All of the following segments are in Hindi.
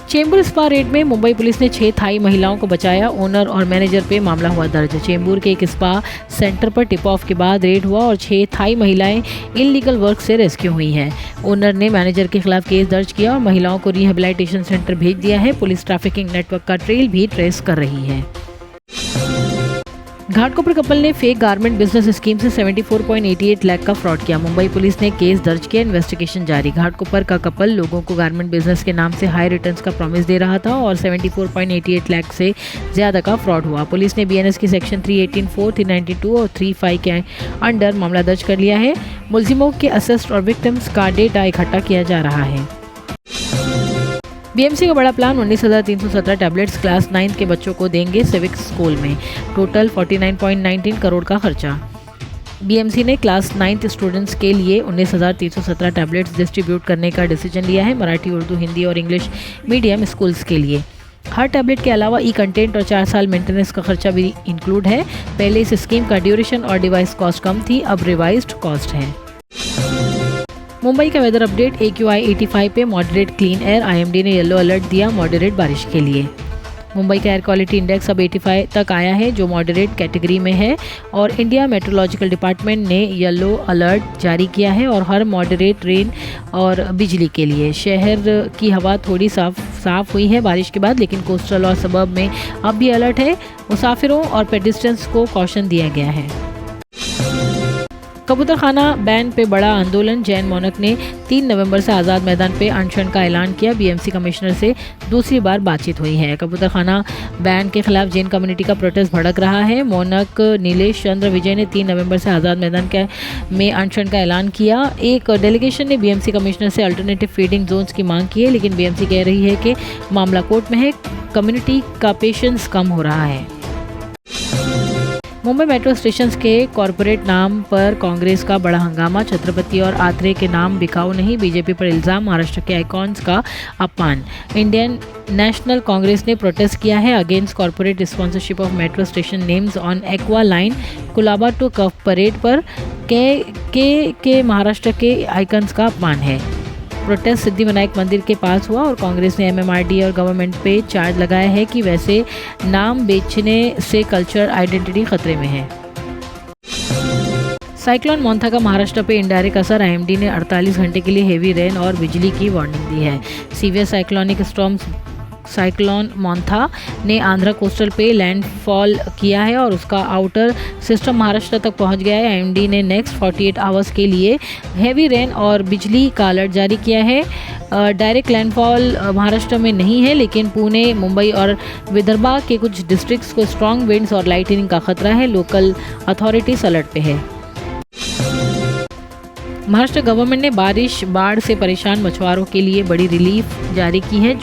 चेंबूर स्पा रेड में मुंबई पुलिस ने 6 थाई महिलाओं को बचाया। ओनर और मैनेजर पे मामला हुआ दर्ज। चेंबूर के एक स्पा सेंटर पर टिप ऑफ के बाद रेड हुआ और 6 थाई महिलाएं इनलीगल वर्क से रेस्क्यू हुई हैं। ओनर ने मैनेजर के खिलाफ केस दर्ज किया और महिलाओं को रिहेबिलिटेशन सेंटर भेज दिया है। पुलिस ट्रैफिकिंग नेटवर्क का ट्रेल भी ट्रेस कर रही है। घाटकोपर कपल ने फेक गारमेंट बिजनेस स्कीम से 74.88 लाख का फ्रॉड किया। मुंबई पुलिस ने केस दर्ज किया, इन्वेस्टिगेशन जारी। घाटकोपर का कपल लोगों को गारमेंट बिजनेस के नाम से हाई रिटर्न्स का प्रॉमिस दे रहा था और 74.88 लाख से ज्यादा का फ्रॉड हुआ। पुलिस ने बीएनएस की सेक्शन 318(4), 392 और 35 के अंडर मामला दर्ज कर लिया है। मुलजिमों के असिस्ट और विक्टिम्स का डेटा इकट्ठा किया जा रहा है। बीएमसी का बड़ा प्लान 19,317 टैबलेट्स क्लास 9 के बच्चों को देंगे सिविक स्कूल में। टोटल 49.19 करोड़ का खर्चा। बीएमसी ने क्लास 9 स्टूडेंट्स के लिए 19,317 टैबलेट्स डिस्ट्रीब्यूट करने का डिसीजन लिया है। मराठी, उर्दू, हिंदी और इंग्लिश मीडियम स्कूल्स के लिए। हर टैबलेट के अलावा ई कंटेंट और 4 साल मेंटेनेंस का खर्चा भी इंक्लूड है। पहले इस स्कीम का ड्यूरेशन और डिवाइस कॉस्ट कम थी, अब रिवाइज्ड कॉस्ट है। मुंबई का वेदर अपडेट। AQI 85 पे मॉडरेट क्लीन एयर। IMD ने येलो अलर्ट दिया मॉडरेट बारिश के लिए। मुंबई का एयर क्वालिटी इंडेक्स अब 85 तक आया है, जो मॉडरेट कैटेगरी में है और इंडिया मेट्रोलॉजिकल डिपार्टमेंट ने येलो अलर्ट जारी किया है और हर मॉडरेट रेन और बिजली के लिए। शहर की हवा थोड़ी साफ हुई है बारिश के बाद, लेकिन कोस्टल और सबर्ब में अब भी अलर्ट है। मुसाफिरों और पेडिस्ट्रियंस को कॉशन दिया गया है। कबूतरखाना बैन पे बड़ा आंदोलन। जैन मोनक ने 3 नवंबर से आज़ाद मैदान पे अनशन का ऐलान किया। बीएमसी कमिश्नर से दूसरी बार बातचीत हुई है। कबूतरखाना बैन के खिलाफ जैन कम्युनिटी का प्रोटेस्ट भड़क रहा है। मोनक नीलेश चंद्र विजय ने 3 नवंबर से आज़ाद मैदान में अनशन का ऐलान किया। एक डेलीगेशन ने बीएमसी कमिश्नर से अल्टरनेटिव फीडिंग जोन्स की मांग की है, लेकिन बीएमसी कह रही है कि मामला कोर्ट में है। कम्युनिटी का पेशेंस कम हो रहा है। मुंबई मेट्रो स्टेशंस के कॉरपोरेट नाम पर कांग्रेस का बड़ा हंगामा। छत्रपति और आत्रे के नाम बिकाऊ नहीं, बीजेपी पर इल्जाम। महाराष्ट्र के आइकॉन्स का अपमान। इंडियन नेशनल कांग्रेस ने प्रोटेस्ट किया है against corporate sponsorship of metro station names on aqua line Colaba to Cuff Parade पर के महाराष्ट्र के आइकॉन्स का अपमान है। प्रोटेस्ट सिद्धिविनायक मंदिर के पास हुआ और कांग्रेस ने MMRDA और गवर्नमेंट पे चार्ज लगाया है कि वैसे नाम बेचने से कल्चर आइडेंटिटी खतरे में है। साइक्लोन मोंथा का महाराष्ट्र पे इनडायरेक्ट असर। IMD ने 48 घंटे के लिए हेवी रेन और बिजली की वार्निंग दी है। सीवियर साइक्लोनिक स्टॉर्म साइक्लोन मोंथा ने आंध्रा कोस्टल पे लैंडफॉल किया है और उसका आउटर सिस्टम महाराष्ट्र तक पहुंच गया है। IMD ने नेक्स्ट 48 आवर्स के लिए हेवी रेन और बिजली का अलर्ट जारी किया है। डायरेक्ट लैंडफॉल महाराष्ट्र में नहीं है, लेकिन पुणे, मुंबई और विदर्भा के कुछ डिस्ट्रिक्ट्स को स्ट्रॉन्ग विंड्स और लाइटनिंग का खतरा है। लोकल अथॉरिटीज अलर्ट पे है। महाराष्ट्र गवर्नमेंट ने बाढ़ से परेशान मछुआरों के लिए बड़ी रिलीफ जारी की है।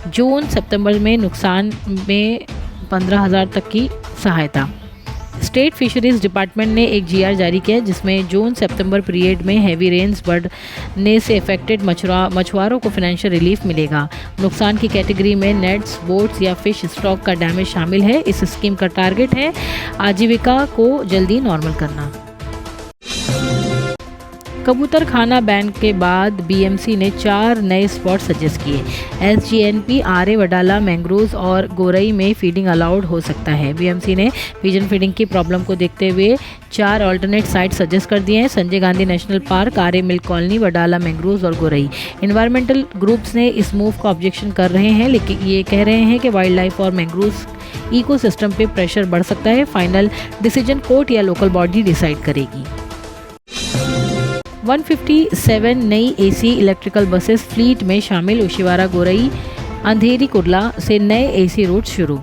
जून सितंबर में नुकसान में 15,000 तक की सहायता। स्टेट फिशरीज डिपार्टमेंट ने एक GR जारी किया है, जिसमें जून सितंबर पीरियड में हैवी रेन्स बढ़ने से अफेक्टेड मछुआरों को फाइनेंशियल रिलीफ मिलेगा। नुकसान की कैटेगरी में नेट्स, बोट्स या फिश स्टॉक का डैमेज शामिल है। इस स्कीम का टारगेट है आजीविका को जल्दी नॉर्मल करना। कबूतर खाना बैन के बाद बीएमसी ने 4 नए स्पॉट सजेस्ट किए। SGNP, आरे, वडाला, मैंग्रोव्स और गोरई में फीडिंग अलाउड हो सकता है। बीएमसी ने पिजन फीडिंग की प्रॉब्लम को देखते हुए 4 अल्टरनेट साइट सजेस्ट कर दिए हैं। संजय गांधी नेशनल पार्क, आरे मिल्क कॉलोनी, वडाला मैंग्रोव्स और गोरई। इन्वायरमेंटल ग्रुप्स ने इस मूव को ऑब्जेक्शन कर रहे हैं, लेकिन ये कह रहे हैं कि वाइल्ड लाइफ और मैंग्रोव्स इकोसिस्टम पे प्रेशर बढ़ सकता है। फाइनल डिसीजन कोर्ट या लोकल बॉडी डिसाइड करेगी। 157 नई AC इलेक्ट्रिकल बसेस फ्लीट में शामिल। ओशिवारा, गोरई, अंधेरी, कुर्ला से नए AC रूट शुरू।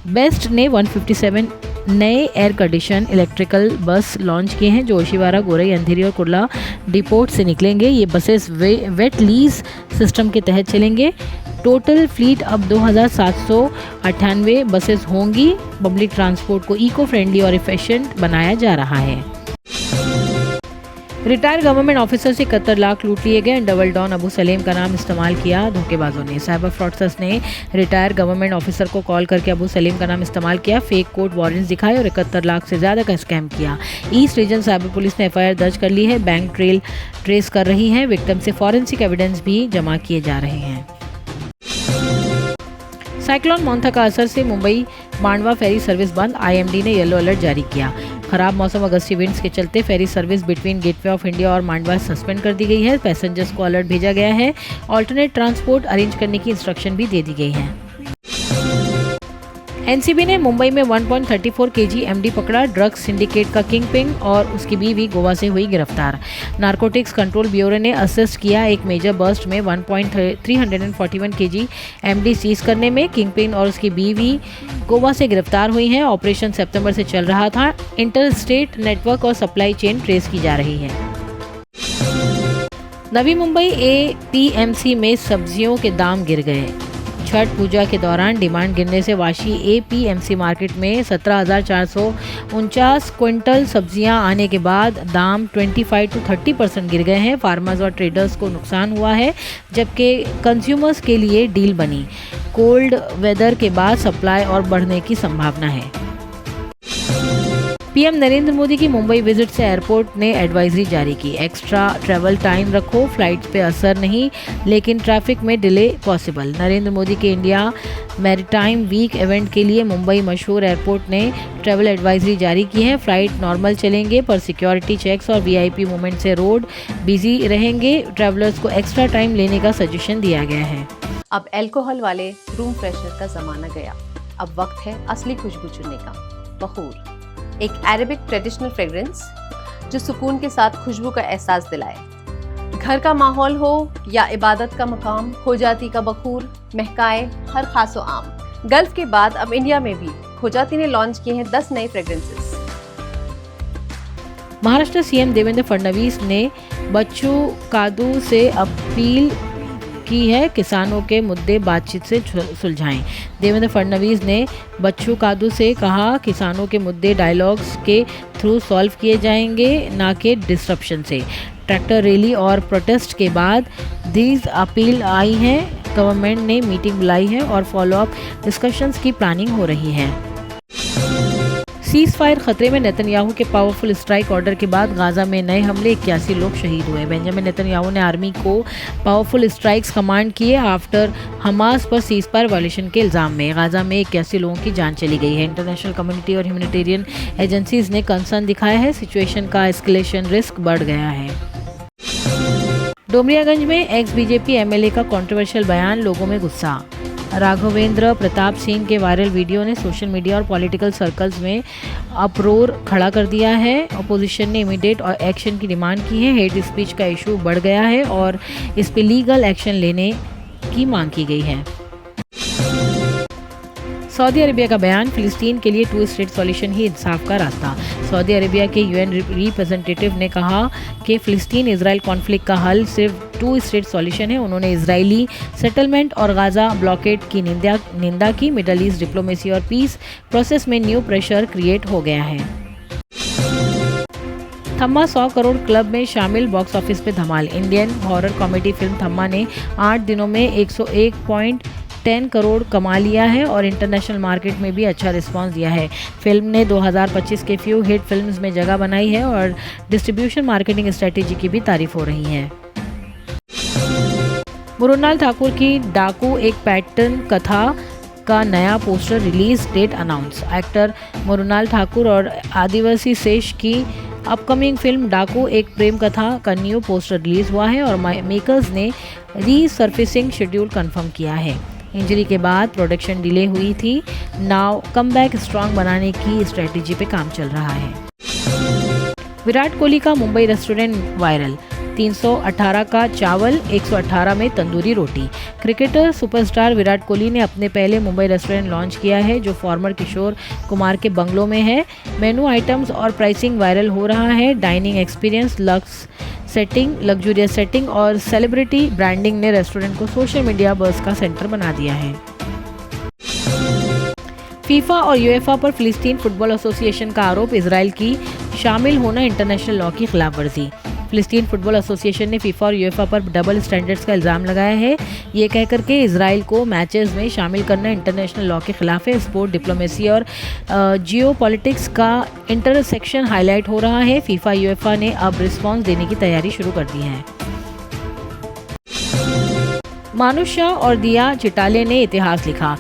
बेस्ट ने 157 नए एयर कंडीशन इलेक्ट्रिकल बस लॉन्च किए हैं, जो ओशिवारा, गोरई, अंधेरी और कुर्ला डिपोट से निकलेंगे। ये बसेस वेट लीज सिस्टम के तहत चलेंगे। टोटल फ्लीट अब 2,798 बसेस होंगी। पब्लिक ट्रांसपोर्ट को इको फ्रेंडली और एफिशिएंट बनाया जा रहा है। रिटायर्ड गवर्नमेंट ऑफिसर से 71 लाख लूट लिए गए। डबल डॉन अबू सलेम का नाम इस्तेमाल किया धोखेबाजों ने। साइबर फ्रॉडस्टर्स ने रिटायर्ड गवर्नमेंट ऑफिसर को कॉल करके अबू सलेम का नाम इस्तेमाल किया, फेक कोर्ट वारंट्स दिखाए और 71 लाख से ज़्यादा का स्कैम किया। ईस्ट रीजन साइबर पुलिस ने FIR दर्ज कर ली है। बैंक ट्रेस कर रही है। विक्टिम से फॉरेंसिक एविडेंस भी जमा किए जा रहे हैं। साइक्लोन मोंथा का असर से मुंबई मांडवा फेरी सर्विस बंद, आईएमडी ने येलो अलर्ट जारी किया। खराब मौसम और गस्ती विंड्स के चलते ferry service between gateway of India और मांडवा सस्पेंड कर दी गई है। पैसेंजर्स को अलर्ट भेजा गया है। ऑल्टरनेट ट्रांसपोर्ट अरेंज करने की इंस्ट्रक्शन भी दे दी गई है। एनसीबी ने मुंबई में 1.34 केजी एमडी पकड़ा। ड्रग्स सिंडिकेट का किंग पिन और उसकी बीवी गोवा से हुई गिरफ्तार। नारकोटिक्स कंट्रोल ब्यूरो ने असिस्ट किया एक मेजर बर्स्ट में 1.341 केजी एमडी सीज करने में। किंग पिन और उसकी बीवी गोवा से गिरफ्तार हुई हैं। ऑपरेशन सितंबर से चल रहा था। इंटर स्टेट नेटवर्क और सप्लाई चेन ट्रेस की जा रही है। नवी मुंबई एपीएमसी में सब्जियों के दाम गिर गए। छठ पूजा के दौरान डिमांड गिरने से वाशी एपीएमसी मार्केट में 17,449 क्विंटल सब्जियां आने के बाद दाम 25 to 30% गिर गए हैं। फार्मर्स और ट्रेडर्स को नुकसान हुआ है, जबकि कंज्यूमर्स के लिए डील बनी। कोल्ड वेदर के बाद सप्लाई और बढ़ने की संभावना है। पीएम नरेंद्र मोदी की मुंबई विजिट से एयरपोर्ट ने एडवाइजरी जारी की। एक्स्ट्रा ट्रैवल टाइम रखो, फ्लाइट्स पे असर नहीं, लेकिन ट्रैफिक में डिले पॉसिबल। नरेंद्र मोदी के इंडिया मैरीटाइम वीक इवेंट के लिए मुंबई मशहूर एयरपोर्ट ने ट्रैवल एडवाइजरी जारी की है। फ्लाइट नॉर्मल चलेंगे, पर सिक्योरिटी चेक्स और वीआईपी मूवमेंट से रोड बिजी रहेंगे। ट्रैवलर्स को एक्स्ट्रा टाइम लेने का सजेशन दिया गया है। अब अल्कोहल वाले रूम फ्रेशनर का जमाना गया। अब वक्त है असली खुशबू चुनने का। बखूर, एक अरेबिक ट्रेडिशनल फ्रेग्रेंस जो सुकून के साथ खुशबू का एहसास दिलाए। घर का माहौल हो या इबादत का मकाम, खोजाती का बखूर महकाए हर खासो आम। गल्फ के बाद अब इंडिया में भी खोजाती ने लॉन्च किए हैं 10 नए फ्रेग्रेंसेस। महाराष्ट्र सीएम देवेंद्र फडणवीस ने बच्चू कादू से अपील की है, किसानों के मुद्दे बातचीत से सुलझाएं। देवेंद्र फडणवीस ने बच्चू कादू से कहा, किसानों के मुद्दे डायलॉग्स के थ्रू सॉल्व किए जाएंगे, ना कि डिस्ट्रप्शन से। ट्रैक्टर रैली और प्रोटेस्ट के बाद दीज अपील आई है। गवर्नमेंट ने मीटिंग बुलाई है और फॉलोअप डिस्कशंस की प्लानिंग हो रही है। सीज फायर खतरे में, नेतन्याहू के पावरफुल स्ट्राइक ऑर्डर के बाद गाजा में नए हमले, 81 लोग शहीद हुए। बेंजामिन नेतन्याहू ने आर्मी को पावरफुल स्ट्राइक्स कमांड किए आफ्टर हमास पर सीज फायर वायलेशन के इल्जाम में। गाजा में 81 लोगों की जान चली गई है। इंटरनेशनल कम्युनिटी और ह्यूमैनिटेरियन एजेंसीज ने कंसर्न दिखाया है। सिचुएशन का एस्केलेशन रिस्क बढ़ गया है। डोमरियागंज में एक्स बीजेपी एमएलए का कंट्रोवर्शियल बयान, लोगों में गुस्सा। राघवेंद्र प्रताप सिंह के वायरल वीडियो ने सोशल मीडिया और पॉलिटिकल सर्कल्स में अपरोर खड़ा कर दिया है। अपोजिशन ने इमीडिएट एक्शन की डिमांड की है। हेट स्पीच का इशू बढ़ गया है और इस पे लीगल एक्शन लेने की मांग की गई है। सऊदी अरेबिया का बयान, फिलिस्तीन के लिए 2 स्टेट सॉल्यूशन ही इंसाफ का रास्ता। सऊदी अरेबिया के यूएन रिप्रेजेंटेटिव ने कहा कि फिलिस्तीन इजराइल कॉन्फ्लिक्ट का हल सिर्फ 2 स्टेट सॉल्यूशन है। उन्होंने इजरायली सेटलमेंट और गाजा ब्लॉकेड की निंदा की। मिडल ईस्ट डिप्लोमेसी और पीस प्रोसेस में न्यू प्रेशर क्रिएट हो गया है। थम्मा 100 करोड़ क्लब में शामिल, बॉक्स ऑफिस पे धमाल। Indian horror comedy film Thamma ने 8 दिनों में 101.10 करोड़ कमा लिया है और इंटरनेशनल मार्केट में भी अच्छा रिस्पांस दिया है। फिल्म ने 2025 के फ्यू हिट फिल्म्स में जगह बनाई है और डिस्ट्रीब्यूशन मार्केटिंग स्ट्रेटेजी की भी तारीफ हो रही है। मुरुनाल ठाकुर की डाकू एक पैटर्न कथा का नया poster release date announce. Actor Mrunal Thakur और आदिवासी शेष की अपकमिंग फिल्म डाकू एक प्रेम कथा का न्यू पोस्टर रिलीज हुआ है और मेकर्स ने रीसर्फेसिंग शेड्यूल कंफर्म किया है। इंजरी के बाद प्रोडक्शन डिले हुई थी। नाउ कमबैक स्ट्रॉन्ग बनाने की स्ट्रेटेजी पे काम चल रहा है। विराट कोहली का मुंबई रेस्टोरेंट वायरल, 318 का चावल, 118 में तंदूरी रोटी। क्रिकेटर सुपरस्टार विराट कोहली ने अपने पहले मुंबई रेस्टोरेंट लॉन्च किया है जो फॉर्मर किशोर कुमार के बंगलों में है। मेनू आइटम्स और प्राइसिंग वायरल हो रहा है। Dining experience, lux setting, luxurious setting और सेलिब्रिटी ब्रांडिंग ने रेस्टोरेंट को सोशल मीडिया बज़ का सेंटर बना दिया है। फीफा और यूएफए पर फिलिस्तीन फुटबॉल एसोसिएशन का आरोप, इजराइल की शामिल होना इंटरनेशनल लॉ की खिलाफवर्जी। फिलिस्तीन फुटबॉल एसोसिएशन ने फीफा और यूएफए पर डबल स्टैंडर्ड्स का इल्जाम लगाया है। ये कहकर के इजराइल को मैचेस में शामिल करना इंटरनेशनल लॉ के खिलाफ है। स्पोर्ट डिप्लोमेसी और जियोपॉलिटिक्स का इंटरसेक्शन हाईलाइट हो रहा है। फीफा यूएफए ने अब रिस्पॉन्स देने की तैयारी शुरू कर दी है। मानुष शाह और दिया चिटाले ने इतिहास लिखा।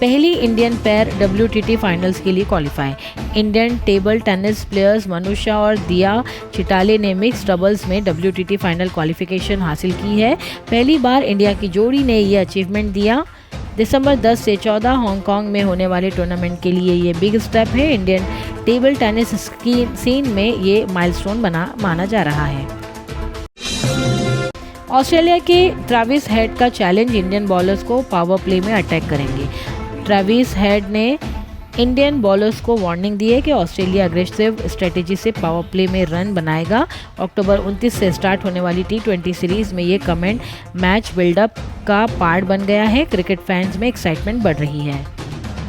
पहली इंडियन पैर WTT फाइनल्स के लिए qualify. Indian table tennis players Manusha और दिया चिटाले ने मिक्स डबल्स में WTT फाइनल क्वालिफिकेशन हासिल की है। पहली बार इंडिया की जोड़ी ने ये अचीवमेंट दिया। दिसंबर 10 से 14 हांगकांग में होने वाले टूर्नामेंट के लिए ये बिग स्टेप है। इंडियन टेबल टेनिस सीन में ये माइलस्टोन माना जा रहा है। ऑस्ट्रेलिया के ट्रेविस हेड का चैलेंज, इंडियन बॉलर्स को पावर प्ले में अटैक करेंगे। ट्रेविस हेड ने इंडियन बॉलर्स को वार्निंग दी है कि ऑस्ट्रेलिया अग्रेसिव स्ट्रेटेजी से पावर प्ले में रन बनाएगा। अक्टूबर 29 से स्टार्ट होने वाली T20 सीरीज में ये कमेंट मैच बिल्डअप का पार्ट बन गया है। क्रिकेट फैंस में एक्साइटमेंट बढ़ रही है।